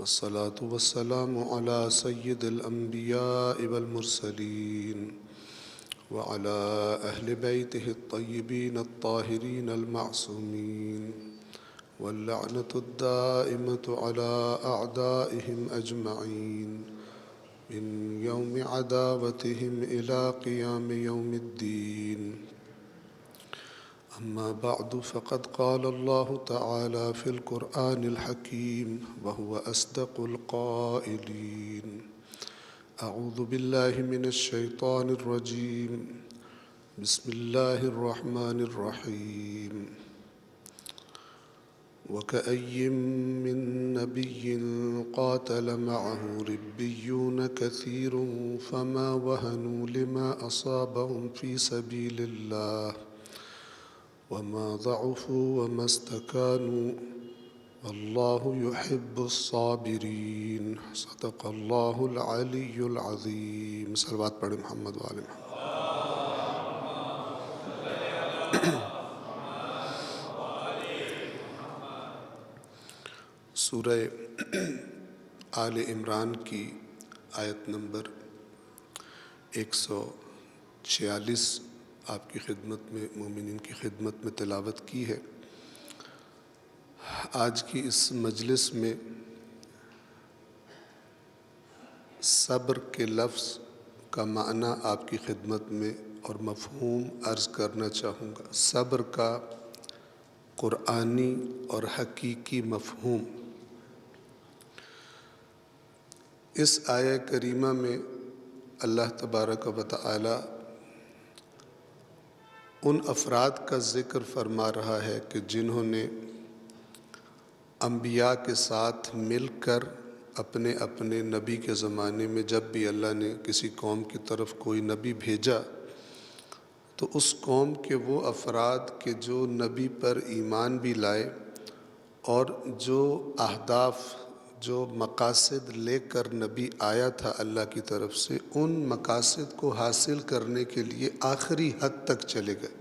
والصلاة والسلام على سيد الأنبياء والمرسلين وعلى أهل بيته الطيبين الطاهرين المعصومين واللعنة الدائمة على أعدائهم أجمعين من يوم عداوتهم إلى قيام يوم الدين. أما بعد فقد قال الله تعالى في القرآن الحكيم وهو أصدق القائلين: أعوذ بالله من الشيطان الرجيم. بسم الله الرحمن الرحيم. وكأي من نبي قاتل معه ربيون كثير فما وهنوا لما أصابهم في سبيل الله وما ضعفوا وما استكانوا والله يحب الصابرين. صدق اللہ العلی العظیم. صلوات پڑھیں محمد وآل محمد. سورہ آل عمران کی آیت نمبر 146 آپ کی خدمت میں، مومنین کی خدمت میں تلاوت کی ہے. آج کی اس مجلس میں صبر کے لفظ کا معنی آپ کی خدمت میں اور مفہوم عرض کرنا چاہوں گا. صبر کا قرآنی اور حقیقی مفہوم. اس آیہ کریمہ میں اللہ تبارک و تعالی ان افراد کا ذکر فرما رہا ہے کہ جنہوں نے انبیاء کے ساتھ مل کر اپنے اپنے نبی کے زمانے میں جب بھی اللہ نے کسی قوم کی طرف کوئی نبی بھیجا تو اس قوم کے وہ افراد کے جو نبی پر ایمان بھی لائے اور جو اہداف، جو مقاصد لے کر نبی آیا تھا اللہ کی طرف سے، ان مقاصد کو حاصل کرنے کے لیے آخری حد تک چلے گئے.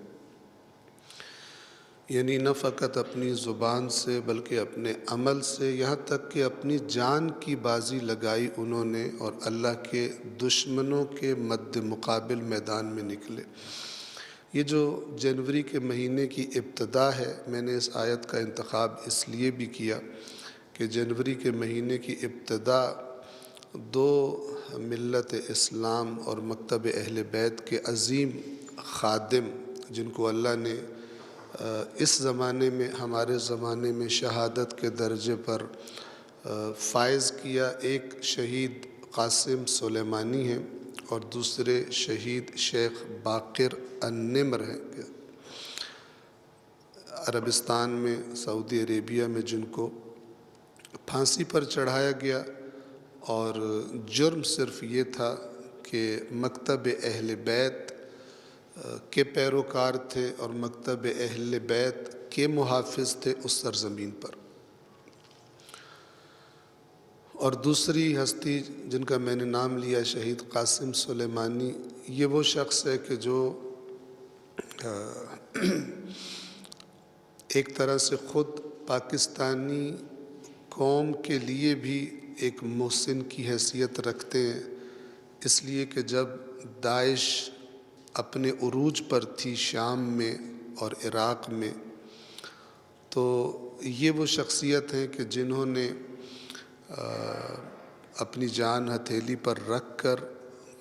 یعنی نہ فقط اپنی زبان سے بلکہ اپنے عمل سے، یہاں تک کہ اپنی جان کی بازی لگائی انہوں نے اور اللہ کے دشمنوں کے مد مقابل میدان میں نکلے. یہ جو جنوری کے مہینے کی ابتدا ہے، میں نے اس آیت کا انتخاب اس لیے بھی کیا کہ جنوری کے مہینے کی ابتدا دو ملت اسلام اور مکتب اہل بیت کے عظیم خادم، جن کو اللہ نے اس زمانے میں، ہمارے زمانے میں شہادت کے درجے پر فائز کیا. ایک شہید قاسم سلیمانی ہیں اور دوسرے شہید شیخ باقر النمر ہیں. عربستان میں، سعودی عربیہ میں جن کو پھانسی پر چڑھایا گیا اور جرم صرف یہ تھا کہ مکتب اہل بیت کے پیروکار تھے اور مکتب اہل بیت کے محافظ تھے اس سرزمین پر. اور دوسری ہستی جن کا میں نے نام لیا، شہید قاسم سلیمانی، یہ وہ شخص ہے کہ جو ایک طرح سے خود پاکستانی قوم کے لیے بھی ایک محسن کی حیثیت رکھتے ہیں، اس لیے کہ جب داعش اپنے عروج پر تھی شام میں اور عراق میں، تو یہ وہ شخصیت ہیں کہ جنہوں نے اپنی جان ہتھیلی پر رکھ کر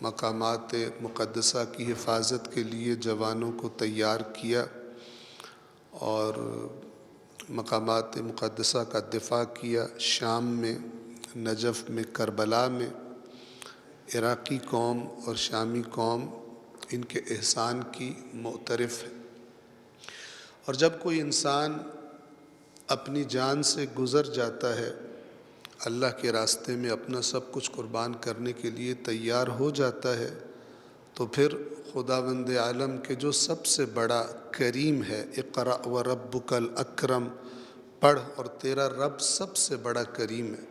مقامات مقدسہ کی حفاظت کے لیے جوانوں کو تیار کیا اور مقامات مقدسہ کا دفاع کیا. شام میں، نجف میں، کربلا میں عراقی قوم اور شامی قوم ان کے احسان کی معترف ہے. اور جب کوئی انسان اپنی جان سے گزر جاتا ہے، اللہ کے راستے میں اپنا سب کچھ قربان کرنے کے لیے تیار ہو جاتا ہے، تو پھر خداوند عالم کے جو سب سے بڑا کریم ہے، اقرأ وربک الاکرم، پڑھ اور تیرا رب سب سے بڑا کریم ہے.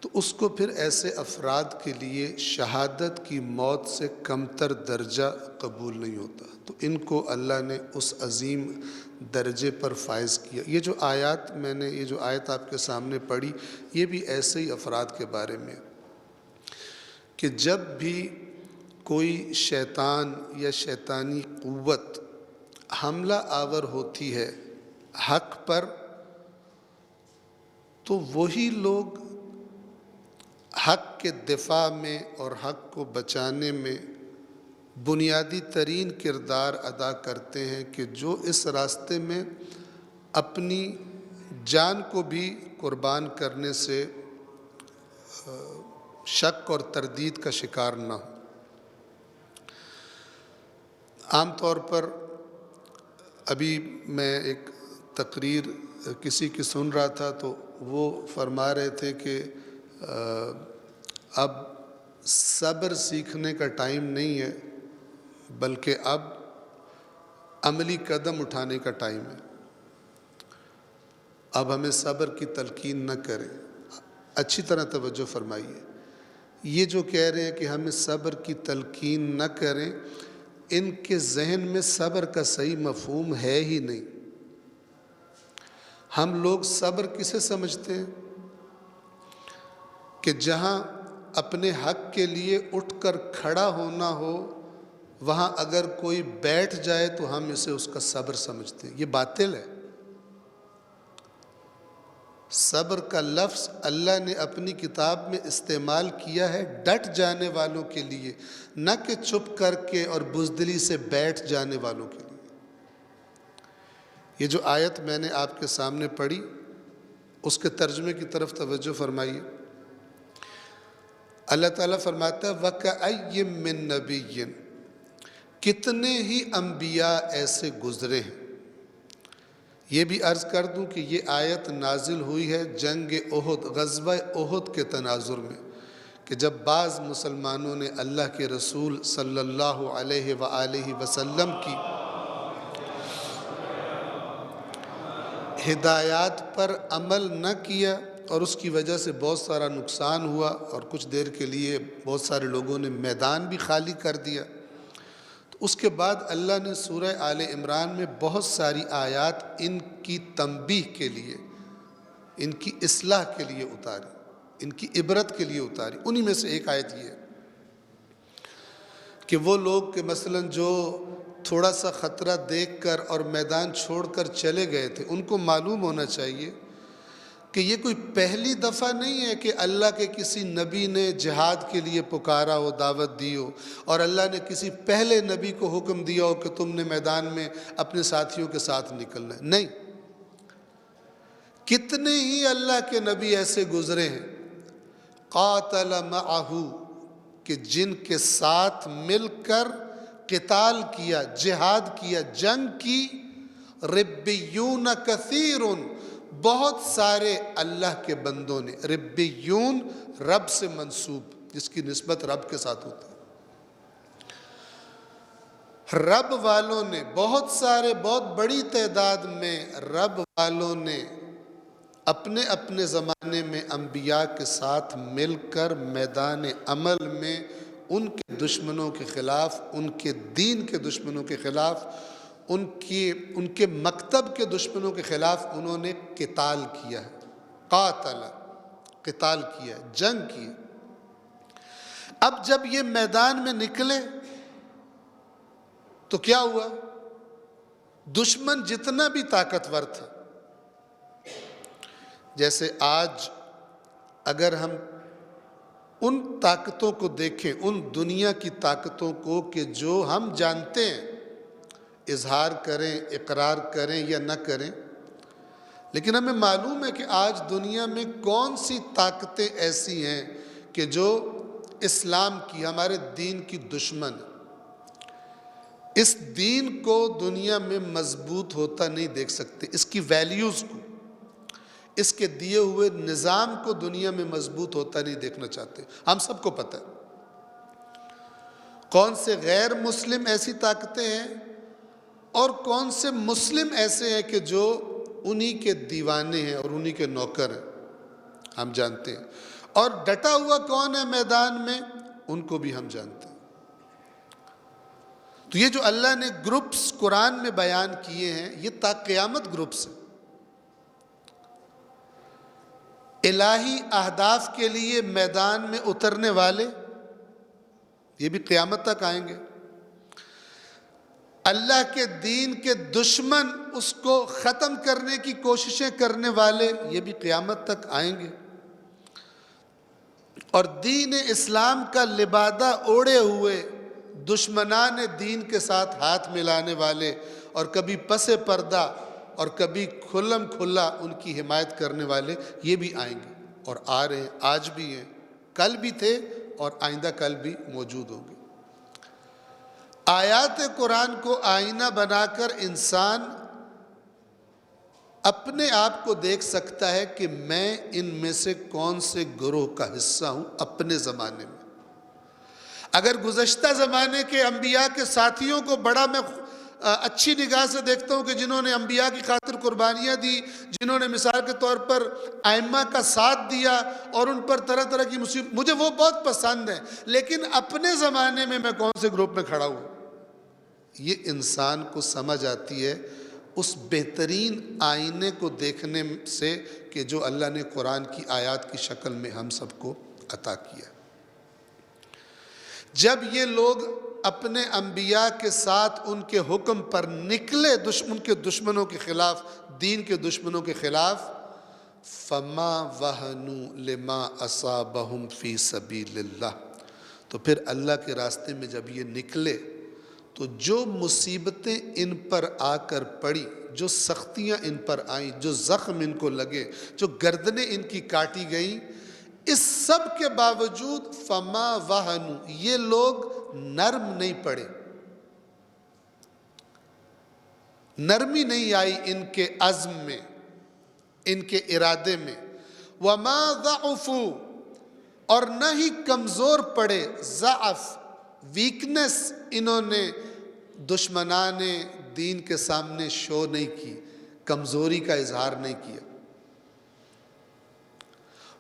تو اس کو پھر ایسے افراد کے لیے شہادت کی موت سے کمتر درجہ قبول نہیں ہوتا۔ تو ان کو اللہ نے اس عظیم درجے پر فائز کیا۔ یہ جو آیت آپ کے سامنے پڑھی، یہ بھی ایسے ہی افراد کے بارے میں کہ جب بھی کوئی شیطان یا شیطانی قوت حملہ آور ہوتی ہے حق پر، تو وہی لوگ حق کے دفاع میں اور حق کو بچانے میں بنیادی ترین کردار ادا کرتے ہیں کہ جو اس راستے میں اپنی جان کو بھی قربان کرنے سے شک اور تردید کا شکار نہ ہو۔ عام طور پر ابھی میں ایک تقریر کسی کی سن رہا تھا، تو وہ فرما رہے تھے کہ اب صبر سیکھنے کا ٹائم نہیں ہے، بلکہ اب عملی قدم اٹھانے کا ٹائم ہے۔ اب ہمیں صبر کی تلقین نہ کریں۔ اچھی طرح توجہ فرمائیے، یہ جو کہہ رہے ہیں کہ ہمیں صبر کی تلقین نہ کریں، ان کے ذہن میں صبر کا صحیح مفہوم ہے ہی نہیں۔ ہم لوگ صبر کسے سمجھتے ہیں کہ جہاں اپنے حق کے لیے اٹھ کر کھڑا ہونا ہو، وہاں اگر کوئی بیٹھ جائے تو ہم اسے اس کا صبر سمجھتے ہیں۔ یہ باطل ہے۔ صبر کا لفظ اللہ نے اپنی کتاب میں استعمال کیا ہے ڈٹ جانے والوں کے لیے، نہ کہ چپ کر کے اور بزدلی سے بیٹھ جانے والوں کے لیے۔ یہ جو آیت میں نے آپ کے سامنے پڑھی، اس کے ترجمے کی طرف توجہ فرمائیے۔ اللہ تعالیٰ فرماتا ہے وَكَأَيٍّ مِّن نَبِيٍّ، کتنے ہی انبیاء ایسے گزرے ہیں۔ یہ بھی عرض کر دوں کہ یہ آیت نازل ہوئی ہے جنگ احد، غزوہ احد کے تناظر میں، کہ جب بعض مسلمانوں نے اللہ کے رسول صلی اللہ علیہ وآلہ وسلم کی ہدایات پر عمل نہ کیا اور اس کی وجہ سے بہت سارا نقصان ہوا، اور کچھ دیر کے لیے بہت سارے لوگوں نے میدان بھی خالی کر دیا۔ تو اس کے بعد اللہ نے سورہ آل عمران میں بہت ساری آیات ان کی تنبیہ کے لیے، ان کی اصلاح کے لیے اتاری، ان کی عبرت کے لیے اتاری۔ انہی میں سے ایک آیت یہ ہے کہ وہ لوگ کہ مثلا جو تھوڑا سا خطرہ دیکھ کر اور میدان چھوڑ کر چلے گئے تھے، ان کو معلوم ہونا چاہیے کہ یہ کوئی پہلی دفعہ نہیں ہے کہ اللہ کے کسی نبی نے جہاد کے لیے پکارا ہو، دعوت دی ہو، اور اللہ نے کسی پہلے نبی کو حکم دیا ہو کہ تم نے میدان میں اپنے ساتھیوں کے ساتھ نکلنا ہے۔ نہیں، کتنے ہی اللہ کے نبی ایسے گزرے ہیں قاتل معہ، کہ جن کے ساتھ مل کر قتال کیا، جہاد کیا، جنگ کی، ربیون کثیر، بہت سارے اللہ کے بندوں نے۔ ربیون رب سے منسوب، جس کی نسبت رب کے ساتھ ہوتی ہے۔ رب والوں نے، بہت سارے، بہت بڑی تعداد میں رب والوں نے اپنے اپنے زمانے میں انبیاء کے ساتھ مل کر میدان عمل میں ان کے دشمنوں کے خلاف، ان کے دین کے دشمنوں کے خلاف، ان کے مکتب کے دشمنوں کے خلاف انہوں نے قتال کیا ہے۔ قاتل، قتال کیا، جنگ کی۔ اب جب یہ میدان میں نکلے تو کیا ہوا؟ دشمن جتنا بھی طاقتور تھا، جیسے آج اگر ہم ان طاقتوں کو دیکھیں، ان دنیا کی طاقتوں کو کہ جو ہم جانتے ہیں، اظہار کریں، اقرار کریں یا نہ کریں، لیکن ہمیں معلوم ہے کہ آج دنیا میں کون سی طاقتیں ایسی ہیں کہ جو اسلام کی، ہمارے دین کی دشمن ہیں۔ اس دین کو دنیا میں مضبوط ہوتا نہیں دیکھ سکتے، اس کی ویلیوز کو، اس کے دیے ہوئے نظام کو دنیا میں مضبوط ہوتا نہیں دیکھنا چاہتے۔ ہم سب کو پتہ ہے کون سے غیر مسلم ایسی طاقتیں ہیں اور کون سے مسلم ایسے ہیں کہ جو انہی کے دیوانے ہیں اور انہی کے نوکر ہیں، ہم جانتے ہیں۔ اور ڈٹا ہوا کون ہے میدان میں، ان کو بھی ہم جانتے ہیں۔ تو یہ جو اللہ نے گروپس قرآن میں بیان کیے ہیں، یہ تا قیامت گروپس ہیں۔ الہی اہداف کے لیے میدان میں اترنے والے، یہ بھی قیامت تک آئیں گے۔ اللہ کے دین کے دشمن، اس کو ختم کرنے کی کوششیں کرنے والے، یہ بھی قیامت تک آئیں گے۔ اور دین اسلام کا لبادہ اوڑھے ہوئے دشمنان دین کے ساتھ ہاتھ ملانے والے، اور کبھی پس پردہ اور کبھی کھلم کھلا ان کی حمایت کرنے والے، یہ بھی آئیں گے، اور آ رہے ہیں، آج بھی ہیں، کل بھی تھے اور آئندہ کل بھی موجود ہوں گے۔ آیات قرآن کو آئینہ بنا کر انسان اپنے آپ کو دیکھ سکتا ہے کہ میں ان میں سے کون سے گروہ کا حصہ ہوں اپنے زمانے میں۔ اگر گزشتہ زمانے کے انبیاء کے ساتھیوں کو بڑا میں اچھی نگاہ سے دیکھتا ہوں کہ جنہوں نے انبیاء کی خاطر قربانیاں دی، جنہوں نے مثال کے طور پر ائمہ کا ساتھ دیا اور ان پر طرح طرح کی مصیبت، مجھے وہ بہت پسند ہیں، لیکن اپنے زمانے میں کون سے گروپ میں کھڑا ہوں، یہ انسان کو سمجھ آتی ہے اس بہترین آئینے کو دیکھنے سے کہ جو اللہ نے قرآن کی آیات کی شکل میں ہم سب کو عطا کیا۔ جب یہ لوگ اپنے انبیاء کے ساتھ ان کے حکم پر نکلے ان کے دشمنوں کے خلاف، دین کے دشمنوں کے خلاف، فما وہنوا لما اصابہم فی سبیل اللہ، تو پھر اللہ کے راستے میں جب یہ نکلے تو جو مصیبتیں ان پر آ کر پڑی، جو سختیاں ان پر آئیں، جو زخم ان کو لگے، جو گردنیں ان کی کاٹی گئیں، اس سب کے باوجود فما وہنوا، یہ لوگ نرم نہیں پڑے، نرمی نہیں آئی ان کے عزم میں، ان کے ارادے میں، وما ضعفوا، اور نہ ہی کمزور پڑے، ضعف ویکنس انہوں نے دشمنان دین کے سامنے شو نہیں کی، کمزوری کا اظہار نہیں کیا۔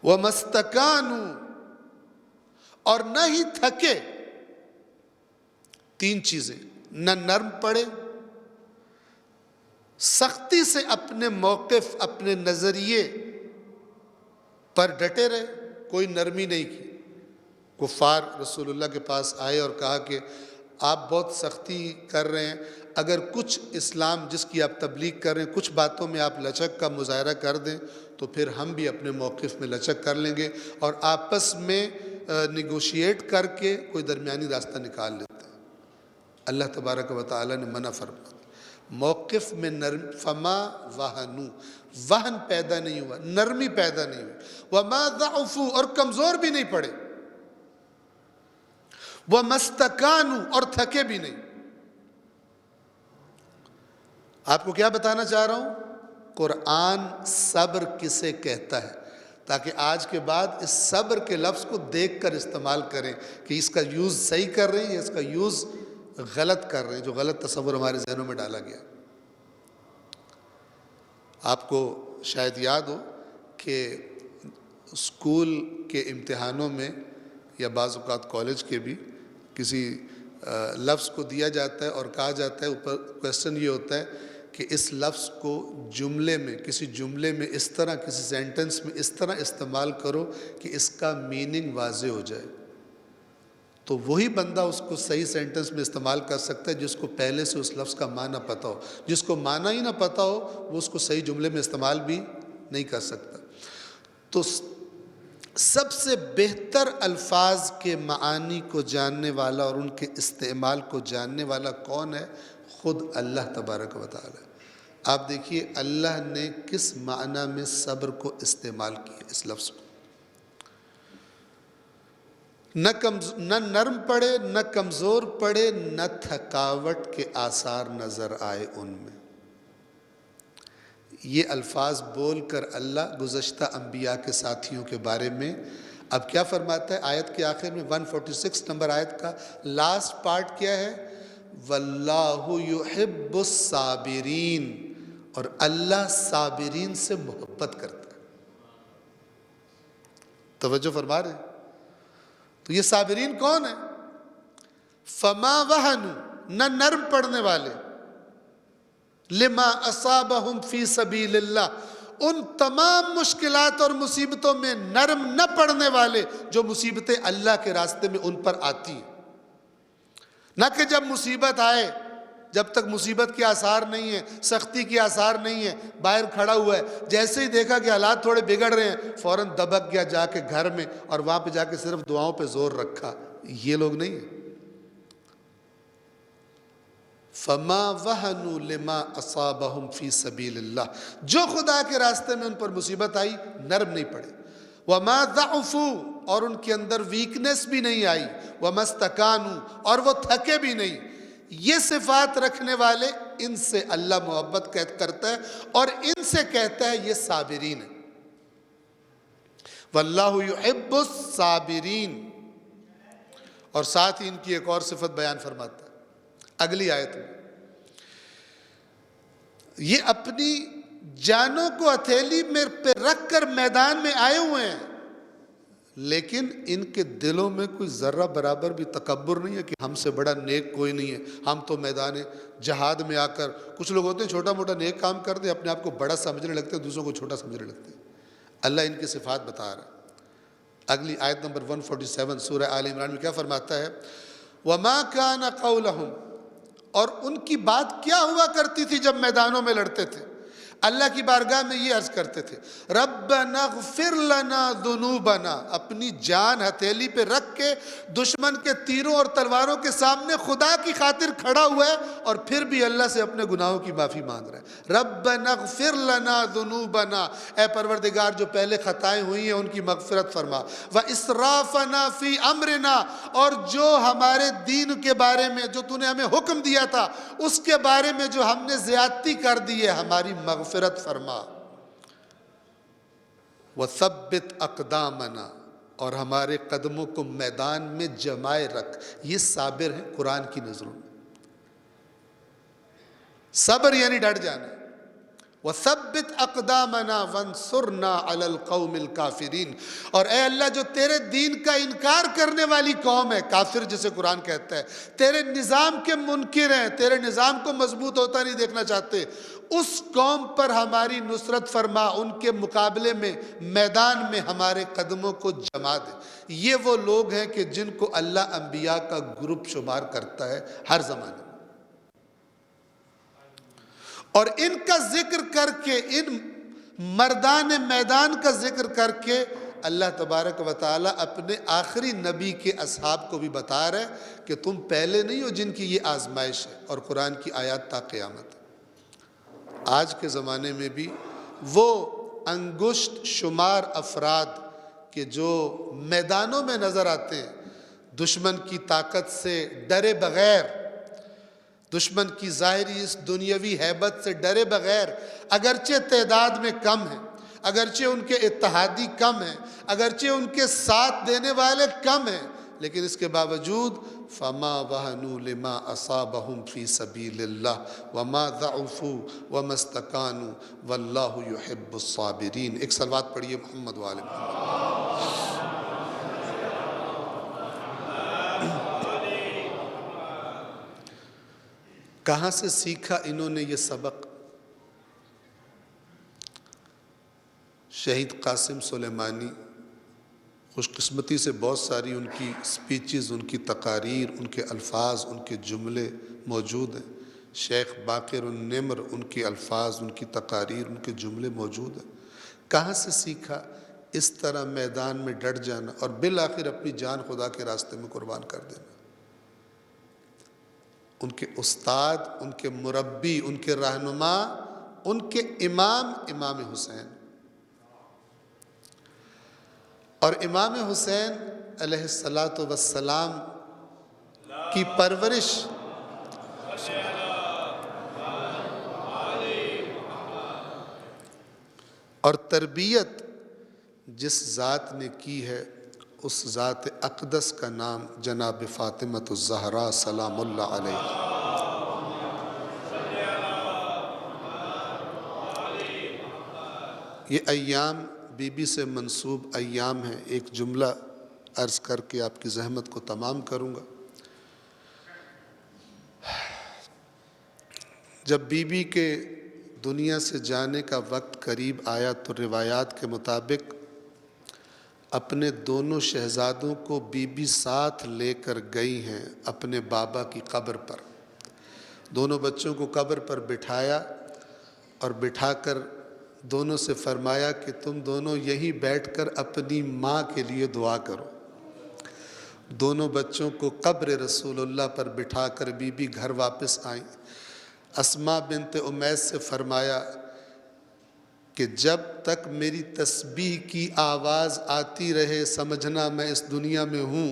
وَمَسْتَكَانُوا، اور نہ ہی تھکے، تین چیزیں، نہ نرم پڑے، سختی سے اپنے موقف، اپنے نظریے پر ڈٹے رہے، کوئی نرمی نہیں کی۔ کفار رسول اللہ کے پاس آئے اور کہا کہ آپ بہت سختی کر رہے ہیں، اگر کچھ اسلام جس کی آپ تبلیغ کر رہے ہیں کچھ باتوں میں آپ لچک کا مظاہرہ کر دیں تو پھر ہم بھی اپنے موقف میں لچک کر لیں گے اور آپس میں نیگوشیٹ کر کے کوئی درمیانی راستہ نکال لیتے ہیں۔ اللہ تبارک و تعالیٰ نے منع فرمایا، موقف میں نرم، فما وہنوا، وہن پیدا نہیں ہوا، نرمی پیدا نہیں ہوئی، وما ضعفوا، اور کمزور بھی نہیں پڑے، وَمَسْتَكَانُوا، اور تھکے بھی نہیں۔ آپ کو کیا بتانا چاہ رہا ہوں؟ قرآن صبر کسے کہتا ہے، تاکہ آج کے بعد اس صبر کے لفظ کو دیکھ کر استعمال کریں کہ اس کا یوز صحیح کر رہے ہیں یا اس کا یوز غلط کر رہے ہیں، جو غلط تصور ہمارے ذہنوں میں ڈالا گیا۔ آپ کو شاید یاد ہو کہ اسکول کے امتحانوں میں یا بعض اوقات کالج کے بھی کسی لفظ کو دیا جاتا ہے اور کہا جاتا ہے، اوپر کویسچن یہ ہوتا ہے کہ اس لفظ کو جملے میں، کسی جملے میں اس طرح، کسی سینٹنس میں اس طرح استعمال کرو کہ اس کا میننگ واضح ہو جائے۔ تو وہی بندہ اس کو صحیح سینٹنس میں استعمال کر سکتا ہے جس کو پہلے سے اس لفظ کا معنی پتہ ہو۔ جس کو معنی ہی نہ پتہ ہو وہ اس کو صحیح جملے میں استعمال بھی نہیں کر سکتا۔ تو سب سے بہتر الفاظ کے معانی کو جاننے والا اور ان کے استعمال کو جاننے والا کون ہے؟ خود اللہ تبارک و تعالی۔ آپ دیکھیے اللہ نے کس معنی میں صبر کو استعمال کیا، اس لفظ کو۔ نہ نرم پڑے، نہ کمزور پڑے، نہ تھکاوٹ کے آثار نظر آئے ان میں۔ یہ الفاظ بول کر اللہ گزشتہ انبیاء کے ساتھیوں کے بارے میں اب کیا فرماتا ہے؟ آیت کے آخر میں 146 نمبر آیت کا لاسٹ پارٹ کیا ہے؟ وَاللَّهُ يُحِبُّ الصَّابِرِينَ، اور اللہ صابرین سے محبت کرتا ہے۔ توجہ فرما رہے ہیں؟ تو یہ صابرین کون ہیں؟ فما وہنوا، نہ نرم پڑنے والے، لما اصابہم فی سبیل اللہ، ان تمام مشکلات اور مصیبتوں میں نرم نہ پڑنے والے جو مصیبتیں اللہ کے راستے میں ان پر آتی ہیں۔ نہ کہ جب مصیبت آئے، جب تک مصیبت کے آثار نہیں ہیں، سختی کے آثار نہیں ہیں، باہر کھڑا ہوا ہے، جیسے ہی دیکھا کہ حالات تھوڑے بگڑ رہے ہیں فوراً دبک گیا جا کے گھر میں اور وہاں پہ جا کے صرف دعاؤں پہ زور رکھا۔ یہ لوگ نہیں ہیں۔ فما وہنوا لما اصابہم فی سبیل اللہ، جو خدا کے راستے میں ان پر مصیبت آئی نرم نہیں پڑے۔ وما ضعفوا، اور ان کے اندر ویکنس بھی نہیں آئی۔ وما استکانوا، اور وہ تھکے بھی نہیں۔ یہ صفات رکھنے والے، ان سے اللہ محبت کرتا ہے اور ان سے کہتا ہے یہ صابرین ہیں۔ واللہ یحب الصابرین، اور ساتھ ہی ان کی ایک اور صفت بیان فرماتا ہے اگلی آیت میں۔ یہ اپنی جانوں کو ہتھیلی میں پہ رکھ کر میدان میں آئے ہوئے ہیں، لیکن ان کے دلوں میں کوئی ذرہ برابر بھی تکبر نہیں ہے کہ ہم سے بڑا نیک کوئی نہیں ہے، ہم تو میدان جہاد میں آ کر، کچھ لوگ ہوتے ہیں چھوٹا موٹا نیک کام کرتے ہیں اپنے آپ کو بڑا سمجھنے لگتے ہیں، دوسروں کو چھوٹا سمجھنے لگتے ہیں۔ اللہ ان کی صفات بتا رہا ہے۔ اگلی آیت نمبر 147 سورہ آل عمران میں کیا فرماتا ہے؟ وَمَا كَانَ قَوْلَهُمْ، اور ان کی بات کیا ہوا کرتی تھی جب میدانوں میں لڑتے تھے؟ اللہ کی بارگاہ میں یہ عرض کرتے تھے، ربنا اغفر لنا ذنوبنا، اپنی جان ہتھیلی پہ رکھ کے دشمن کے تیروں اور تلواروں کے سامنے خدا کی خاطر کھڑا ہوا ہے اور پھر بھی اللہ سے اپنے گناہوں کی معافی مانگ رہا ہے۔ ربنا اغفر لنا ذنوبنا، اے پروردگار جو پہلے خطائیں ہوئی ہیں ان کی مغفرت فرما، واسرافنا فی امرنا، اور جو ہمارے دین کے بارے میں جو تو نے ہمیں حکم دیا تھا اس کے بارے میں جو ہم نے زیادتی کر دی ہے ہماری مغفرت فرما، وثبت اقدامنا، اور ہمارے قدموں کو میدان میں جمائے رکھ۔ یہ صابر ہیں قرآن کی نظروں میں۔ صبر یعنی ڈٹ جانا۔ وثبت اقدامنا وانصرنا علی القوم الکافرین، اور اے اللہ جو تیرے دین کا انکار کرنے والی قوم ہے، کافر جسے قرآن کہتا ہے، تیرے نظام کے منکر ہیں، تیرے نظام کو مضبوط ہوتا نہیں دیکھنا چاہتے، اس قوم پر ہماری نصرت فرما، ان کے مقابلے میں میدان میں ہمارے قدموں کو جما دے۔ یہ وہ لوگ ہیں کہ جن کو اللہ انبیاء کا گروپ شمار کرتا ہے ہر زمانے میں، اور ان کا ذکر کر کے، ان مردان میدان کا ذکر کر کے اللہ تبارک و تعالیٰ اپنے آخری نبی کے اصحاب کو بھی بتا رہے کہ تم پہلے نہیں ہو جن کی یہ آزمائش ہے، اور قرآن کی آیات تا قیامت ہے۔ آج کے زمانے میں بھی وہ انگشت شمار افراد کہ جو میدانوں میں نظر آتے ہیں، دشمن کی طاقت سے ڈرے بغیر، دشمن کی ظاہری اس دنیاوی ہیبت سے ڈرے بغیر، اگرچہ تعداد میں کم ہیں، اگرچہ ان کے اتحادی کم ہیں، اگرچہ ان کے ساتھ دینے والے کم ہیں، لیکن اس کے باوجود فما وہنوا لما اصابہم فی سبیل اللہ وما ضعفوا وما استکانوا واللہ یحب الصابرین۔ ایک صلوات پڑھیے محمد وآل محمد۔ کہاں سے سیکھا انہوں نے یہ سبق؟ شہید قاسم سلیمانی، خوش قسمتی سے بہت ساری ان کی سپیچز، ان کی تقاریر، ان کے الفاظ، ان کے جملے موجود ہیں۔ شیخ باقر النمر، ان کے الفاظ، ان کی تقاریر، ان کے جملے موجود ہیں۔ کہاں سے سیکھا اس طرح میدان میں ڈٹ جانا اور بالآخر اپنی جان خدا کے راستے میں قربان کر دینا؟ ان کے استاد، ان کے مربی، ان کے رہنما، ان کے امام حسین، اور امام حسین علیہ السلام کی پرورش اور تربیت جس ذات نے کی ہے اس ذات اقدس کا نام جناب فاطمۃ الزہرا سلام اللہ علیہ۔ یہ ایام بی بی سے منسوب ایام ہیں، ایک جملہ عرض کر کے آپ کی زحمت کو تمام کروں گا۔ جب بی بی کے دنیا سے جانے کا وقت قریب آیا تو روایات کے مطابق اپنے دونوں شہزادوں کو بی بی ساتھ لے کر گئی ہیں اپنے بابا کی قبر پر۔ دونوں بچوں کو قبر پر بٹھایا اور بٹھا کر دونوں سے فرمایا کہ تم دونوں یہیں بیٹھ کر اپنی ماں کے لیے دعا کرو۔ دونوں بچوں کو قبر رسول اللہ پر بٹھا کر بی بی گھر واپس آئیں۔ اسماء بنت امیس سے فرمایا کہ جب تک میری تسبیح کی آواز آتی رہے سمجھنا میں اس دنیا میں ہوں،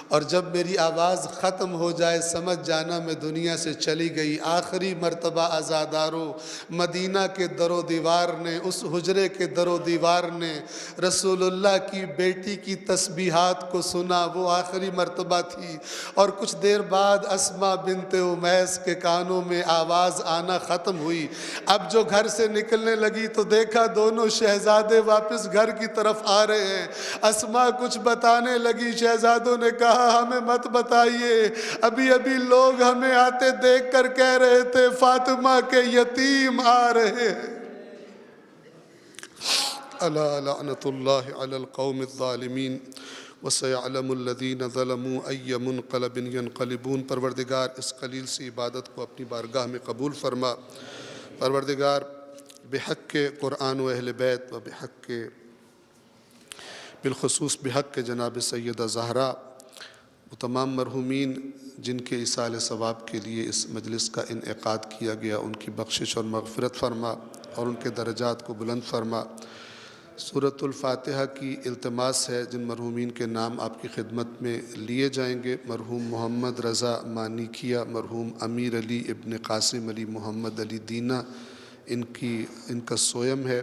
اور جب میری آواز ختم ہو جائے سمجھ جانا میں دنیا سے چلی گئی۔ آخری مرتبہ عزادارو مدینہ کے در و دیوار نے، اس حجرے کے در و دیوار نے رسول اللہ کی بیٹی کی تسبیحات کو سنا، وہ آخری مرتبہ تھی۔ اور کچھ دیر بعد اسماء بنت امیس کے کانوں میں آواز آنا ختم ہوئی۔ اب جو گھر سے نکلنے لگی تو دیکھا دونوں شہزادے واپس گھر کی طرف آ رہے ہیں۔ اسماء کچھ بتانے لگی، شہزادوں نے کہا ہمیں مت بتائیے، ابھی ابھی لوگ ہمیں آتے دیکھ کر کہہ رہے تھے فاطمہ کے یتیم آ رہے ہیں۔ الا لعنت اللہ علی القوم الظالمین وسیعلم الذین ظلموا ای منقلب ینقلبون۔ پروردگار اس قلیل سی عبادت کو اپنی بارگاہ میں قبول فرما۔ پروردگار بحق قرآن و اہل بیت و بحق بالخصوص بحق جناب سیدہ زہرا وہ تمام مرحومین جن کے ایصال ثواب کے لیے اس مجلس کا انعقاد کیا گیا، ان کی بخشش اور مغفرت فرما اور ان کے درجات کو بلند فرما۔ سورۃ الفاتحہ کی التماس ہے جن مرحومین کے نام آپ کی خدمت میں لیے جائیں گے: مرحوم محمد رضا مانیکیہ، مرحوم امیر علی ابن قاسم علی محمد علی دینا، ان کا سویم ہے،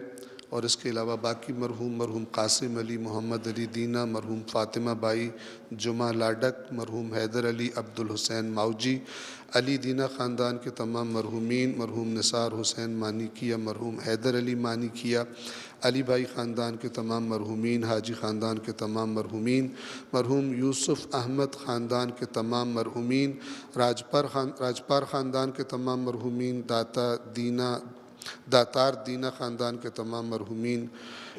اور اس کے علاوہ باقی مرحوم قاسم علی محمد علی دینا، مرحوم فاطمہ بائی جمعہ لاڈک، مرحوم حیدر علی عبد الحسین ماؤجی، علی دینا خاندان کے تمام مرحومین، مرحوم نثار حسین مانیکیہ، مرحوم حیدر علی مانیکیہ، علی بھائی خاندان کے تمام مرحومین، حاجی خاندان کے تمام مرحومین، مرحوم یوسف احمد خاندان کے تمام مرحومین، راجپار خاندان کے تمام مرحومین، داتار دینا خاندان کے تمام مرحومین،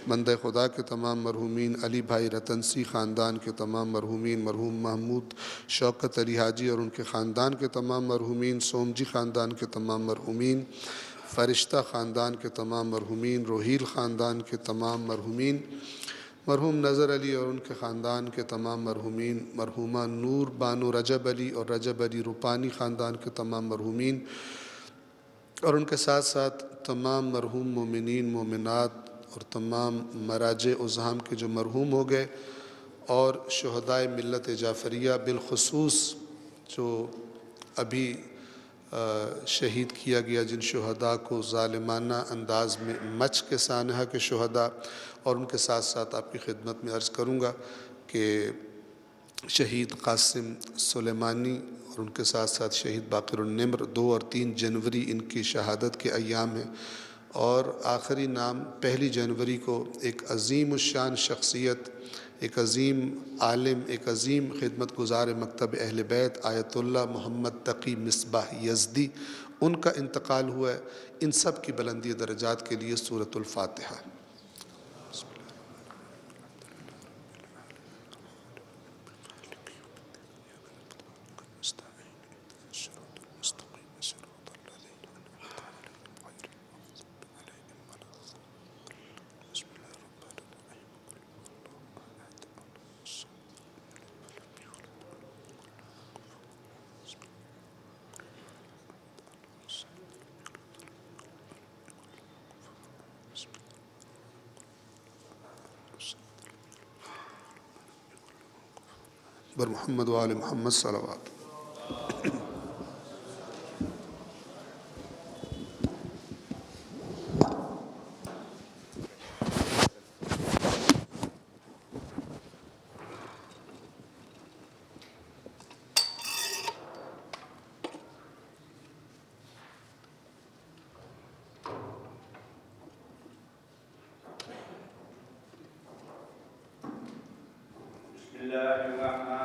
بندہ خدا کے تمام مرحومین، علی بھائی رتنسی خاندان کے تمام مرحومین، مرحوم محمود شوکت علی حاجی اور ان کے خاندان کے تمام مرحومین، سومجی خاندان کے تمام مرحومین، فرشتہ خاندان کے تمام مرحومین، روہیل خاندان کے تمام مرحومین، مرحوم نظر علی اور ان کے خاندان کے تمام مرحومین، مرحومہ نور بانو رجب علی اور رجب علی روپانی خاندان کے تمام مرحومین، اور ان کے ساتھ ساتھ تمام مرحوم مومنین مومنات اور تمام مراجع عظام کے جو مرحوم ہو گئے، اور شہدائے ملت جعفریہ بالخصوص جو ابھی شہید کیا گیا، جن شہداء کو ظالمانہ انداز میں مچ کے سانحہ کے شہداء، اور ان کے ساتھ ساتھ آپ کی خدمت میں عرض کروں گا کہ شہید قاسم سلیمانی اور ان کے ساتھ ساتھ شہید باقر النمر 2 اور 3 جنوری ان کی شہادت کے ایام ہیں، اور آخری نام 1 جنوری کو ایک عظیم الشان شخصیت، ایک عظیم عالم، ایک عظیم خدمت گزار مکتب اہل بیت آیت اللہ محمد تقی مصباح یزدی، ان کا انتقال ہوا ہے۔ ان سب کی بلندی درجات کے لیے سورۃ الفاتحہ۔ بر محمد و آل محمد صلوات۔ الله الرحمن